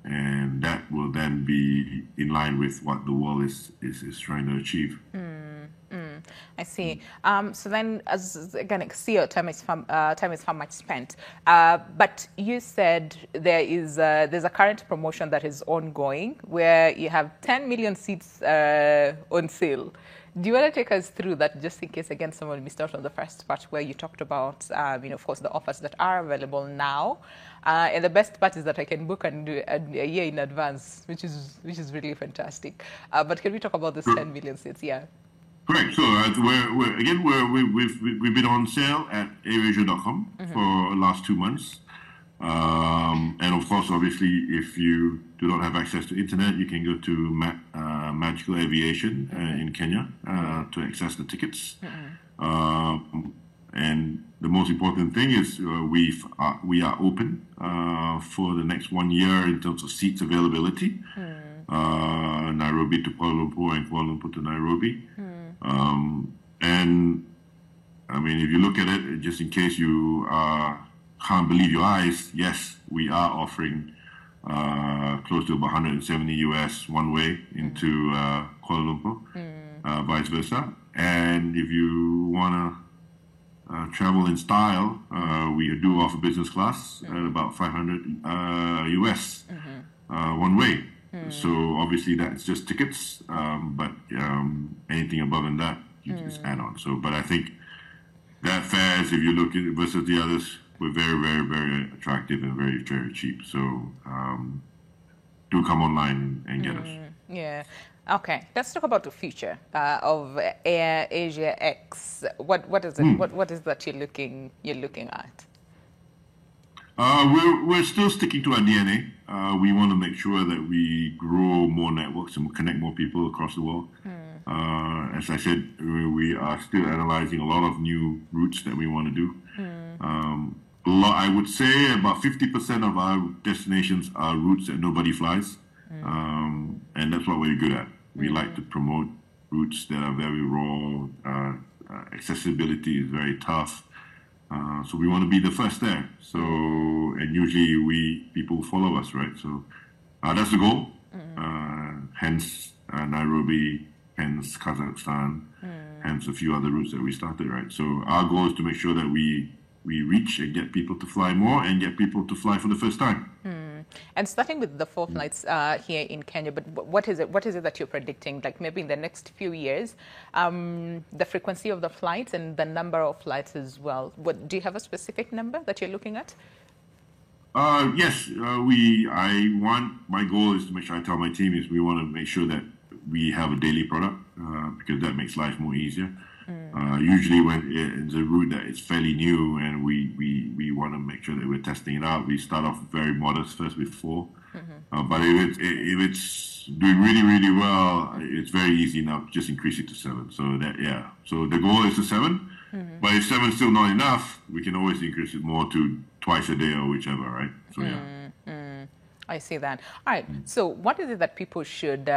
A: And that will then be in line with what the world is trying to achieve.
B: I see. So then, as again, I see your time is how much spent. But you said there's a current promotion that is ongoing where you have 10 million seats on sale. Do you want to take us through that, just in case, again, someone missed out on the first part where you talked about, of course, the offers that are available now, and the best part is that I can book and do a year in advance, which is really fantastic. But can we talk about this 10 million seats? Yeah.
A: Correct. So we've been on sale at airasia.com for the last 2 months. And of course, obviously, if you do not have access to internet, you can go to Magical Aviation in Kenya to access the tickets. And the most important thing is we are open for the next 1 year in terms of seats availability. Nairobi to Kuala Lumpur and Kuala Lumpur to Nairobi. And I mean, if you look at it, just in case you can't believe your eyes, yes, we are offering close to about 170 US one way into Kuala Lumpur, vice versa. And if you want to travel in style, we do offer business class at about 500 US one way. So obviously that's just tickets, but anything above than that, you just add on. So, but I think that fares, if you look at it versus the others, we're very, very, very attractive and very, very cheap. So do come online and get us.
B: Yeah. Okay. Let's talk about the future of Air Asia X. What is it? What is that you're looking at?
A: We're still sticking to our DNA. We want to make sure that we grow more networks and connect more people across the world. As I said, we are still analyzing a lot of new routes that we want to do. I would say about 50% of our destinations are routes that nobody flies. And that's what we're good at. We like to promote routes that are very raw. Accessibility is very tough. So we want to be the first there. So, and usually people follow us, right? So that's the goal. Hence Nairobi, hence Kazakhstan, hence a few other routes that we started, right? So our goal is to make sure that we reach and get people to fly more and get people to fly for the first time.
B: And starting with the 4 flights here in Kenya, but what is it that you're predicting? Like maybe in the next few years, the frequency of the flights and the number of flights as well. Do you have a specific number that you're looking at?
A: Yes, my goal is to make sure, I tell my team, is we want to make sure that we have a daily product because that makes life more easier. Usually when it's a route that is fairly new and we want to make sure that we're testing it out, we start off very modest first with 4. But if it's doing really, really well, it's very easy now to just increase it to 7. So the goal is to 7. But if 7 is still not enough, we can always increase it more to twice a day or whichever, right? So
B: I see that. All right. So what is it that people should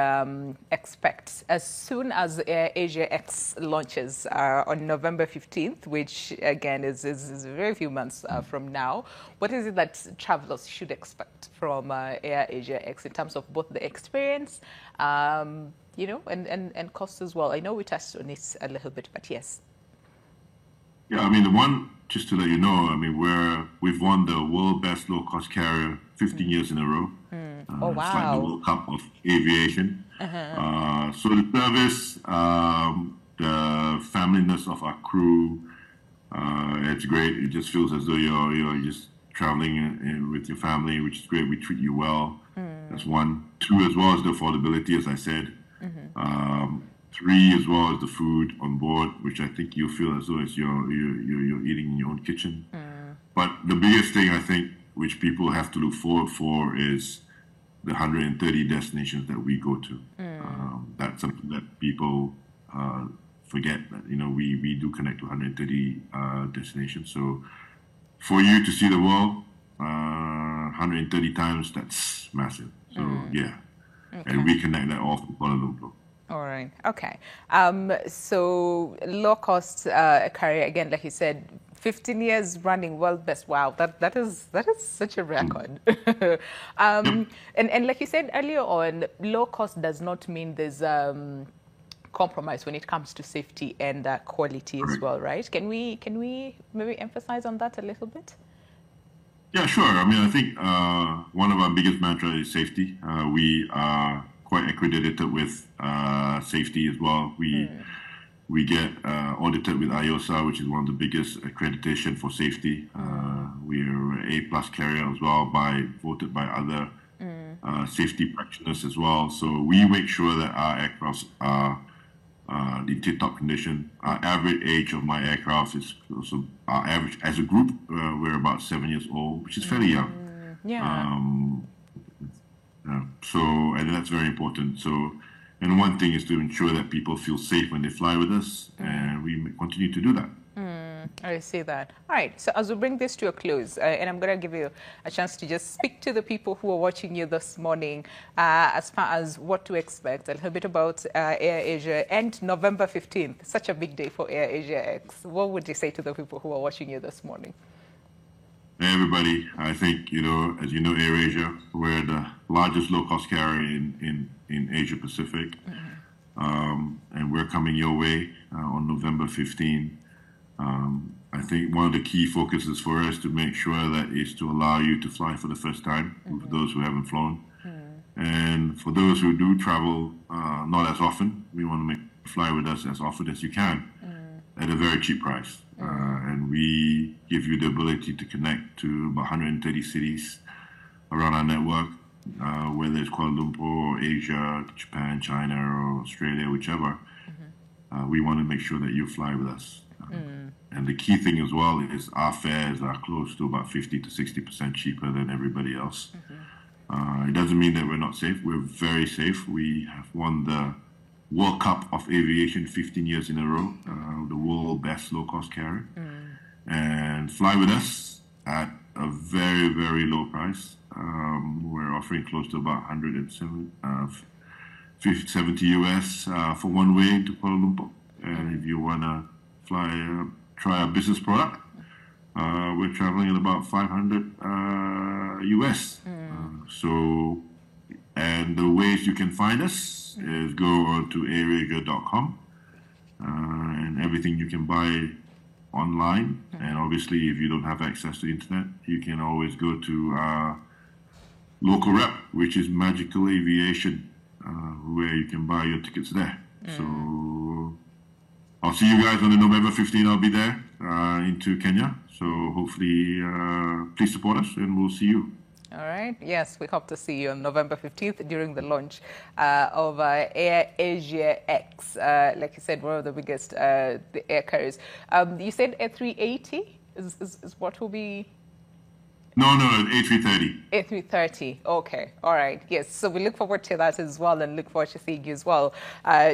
B: expect as soon as Air Asia X launches on November 15th, which again is a very few months from now? What is it that travelers should expect from Air Asia X in terms of both the experience, and cost as well? I know we touched on this a little bit, but yes.
A: Yeah, I mean, just to let you know, I mean, we've won the World Best Low Cost Carrier 15 years in a row.
B: Oh, wow.
A: It's like the World Cup of aviation. So the service, the familyness of our crew, it's great. It just feels as though you're just traveling with your family, which is great. We treat you well. That's one. Two, as well as the affordability, as I said. Three, as well as the food on board, which I think you feel as though it's you're eating in your own kitchen. But the biggest thing I think, which people have to look forward for, is the 130 destinations that we go to. That's something that people forget, that we do connect to 130 destinations. So for you to see the world 130 times, that's massive. So yeah, and we connect that all from Kuala Lumpur.
B: All right. Okay. So low cost carrier, again, like you said, 15 years running world best. Wow, that is such a record. And like you said earlier on, low cost does not mean there's compromise when it comes to safety and quality as well, right? Can we maybe emphasize on that a little bit?
A: Yeah, sure. I mean, I think one of our biggest mantras is safety. We are quite accredited with safety as well. We get audited with IOSA, which is one of the biggest accreditation for safety. We're an A+ carrier as well, voted by other safety practitioners as well. So we make sure that our aircrafts are in tip-top condition. Our average age of my aircraft is also our average as a group. We're about 7 years old, which is fairly young. So, and that's very important. So, and one thing is to ensure that people feel safe when they fly with us, and we continue to do that.
B: I see that. All right. So as we bring this to a close, and I'm going to give you a chance to just speak to the people who are watching you this morning as far as what to expect, a little bit about Air Asia and November 15th, such a big day for Air Asia X. What would you say to the people who are watching you this morning?
A: Hey, everybody. I think, as you know, Air Asia, we're the largest low-cost carrier in Asia Pacific. And we're coming your way on November 15th. I think one of the key focuses for us to make sure that is to allow you to fly for the first time, for those who haven't flown. And for those who do travel not as often, we want to fly with us as often as you can at a very cheap price. And we give you the ability to connect to about 130 cities around our network, whether it's Kuala Lumpur or Asia, Japan, China, or Australia, whichever. We want to make sure that you fly with us. And the key thing as well is our fares are close to about 50 to 60% cheaper than everybody else. It doesn't mean that we're not safe. We're very safe. We have won the World Cup of Aviation 15 years in a row, the world best low-cost carrier. And fly with us at a very, very low price. We're offering close to about 170 US for one way to Kuala Lumpur. And if you want to try a business product, we're traveling at about 500 US. And the ways you can find us is go on to airasia.com, and everything you can buy online. And obviously, if you don't have access to the internet, you can always go to our local rep, which is Magical Aviation, where you can buy your tickets there. So I'll see you guys on the November 15th. I'll be there into Kenya. So hopefully, please support us, and we'll see you.
B: All right. Yes, we hope to see you on November 15th during the launch of Air Asia X. Like you said, one of the biggest the air carriers. You said A380 is what will be?
A: No, A330.
B: A330. Okay. All right. Yes. So we look forward to that as well, and look forward to seeing you as well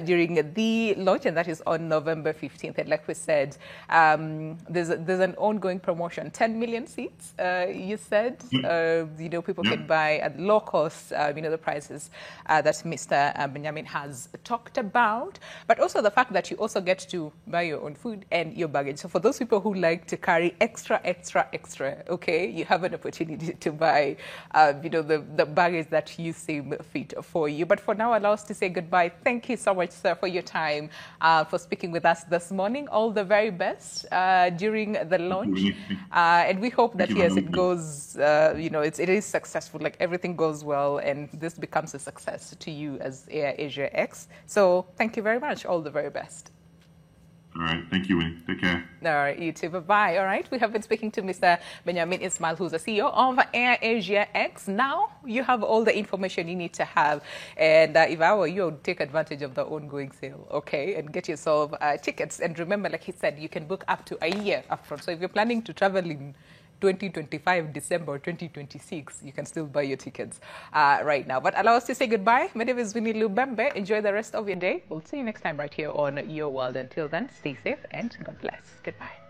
B: during the launch, and that is on November 15th. And like we said, there's an ongoing promotion, 10 million seats. You said, people can buy at low cost. The prices that Mr. Benjamin has talked about, but also the fact that you also get to buy your own food and your baggage. So for those people who like to carry extra, okay, you have an opportunity to buy, the baggage that you seem fit for you. But for now, allow us to say goodbye. Thank you so much, sir, for your time, for speaking with us this morning. All the very best during the launch. And we hope that, yes, it goes, it is successful, like everything goes well, and this becomes a success to you as Air Asia X. So thank you very much. All the very best.
A: All right. Thank you, Winnie. Take care.
B: All right, you too. Bye-bye. All right, we have been speaking to Mr. Benjamin Ismail, who's the CEO of Air Asia X. Now you have all the information you need to have. And if I were you, I would take advantage of the ongoing sale, okay, and get yourself tickets. And remember, like he said, you can book up to a year upfront. So if you're planning to travel in 2025, December 2026, you can still buy your tickets right now. But allow us to say goodbye. My name is Winnie Lubembe. Enjoy the rest of your day. We'll see you next time right here on Your World. Until then, stay safe and God bless. Goodbye.